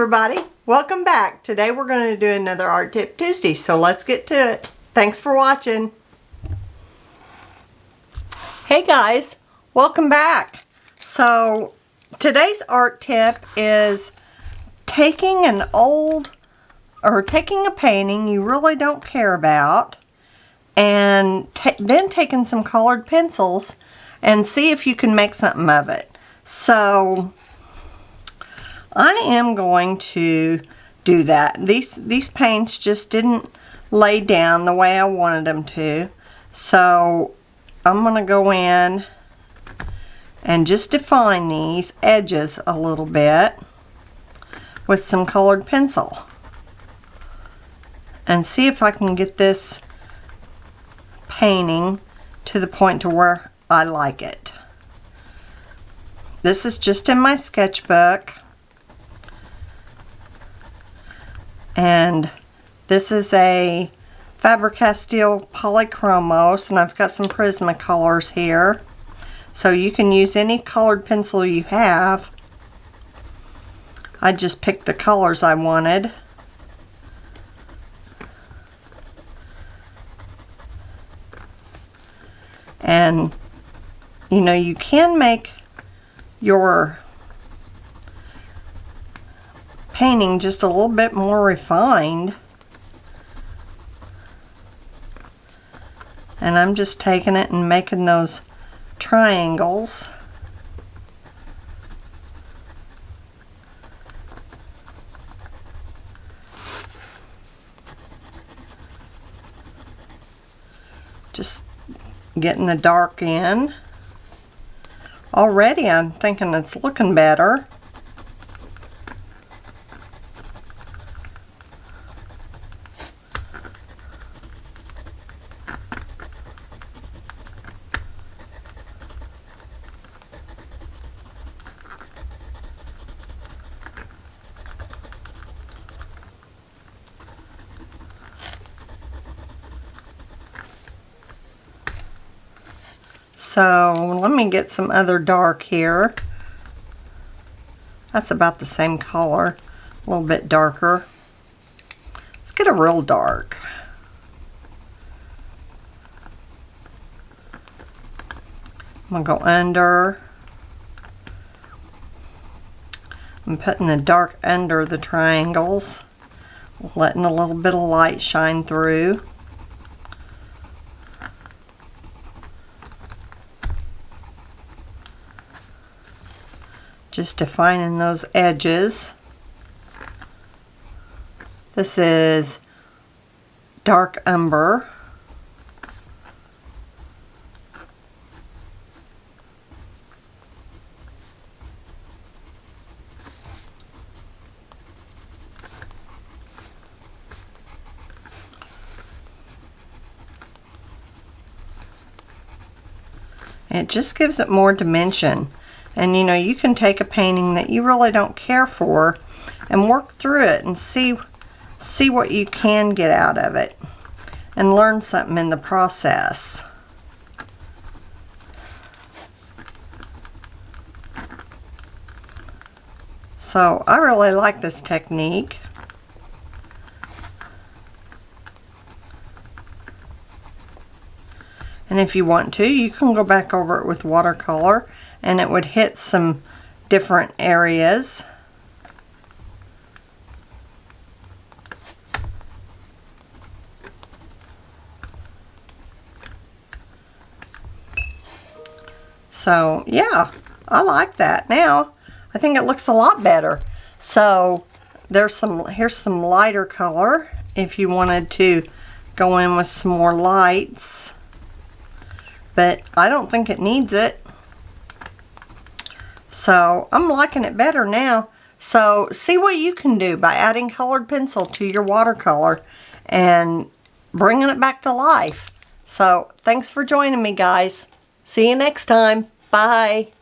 everybody, welcome back. Today we're going to do another Art Tip Tuesday, so let's get to it. Thanks for watching. Hey guys, welcome back. So today's art tip is taking a painting you really don't care about and then taking some colored pencils and see if you can make something of it. So I am going to do that. These paints just didn't lay down the way I wanted them to. So I'm going to go in and just define these edges a little bit with some colored pencil. And see if I can get this painting to the point to where I like it. This is just in my sketchbook. And this is a Faber-Castell Polychromos, and I've got some Prismacolors here. So you can use any colored pencil you have. I just picked the colors I wanted. And you know, you can make your painting just a little bit more refined. And I'm just taking it and making those triangles. Just getting the dark in. Already I'm thinking it's looking better. So let me get some other dark here. That's about the same color, a little bit darker. Let's get a real dark. I'm gonna go under. I'm putting the dark under the triangles, letting a little bit of light shine through. Just defining those edges. This is dark umber. And it just gives it more dimension. And you know, you can take a painting that you really don't care for and work through it and see what you can get out of it and learn something in the process. So I really like this technique. And if you want to, you can go back over it with watercolor and it would hit some different areas. So yeah, I like that. Now I think it looks a lot better. So here's some lighter color if you wanted to go in with some more lights, but I don't think it needs it. So I'm liking it better now. So see what you can do by adding colored pencil to your watercolor and bringing it back to life. So thanks for joining me, guys. See you next time. Bye.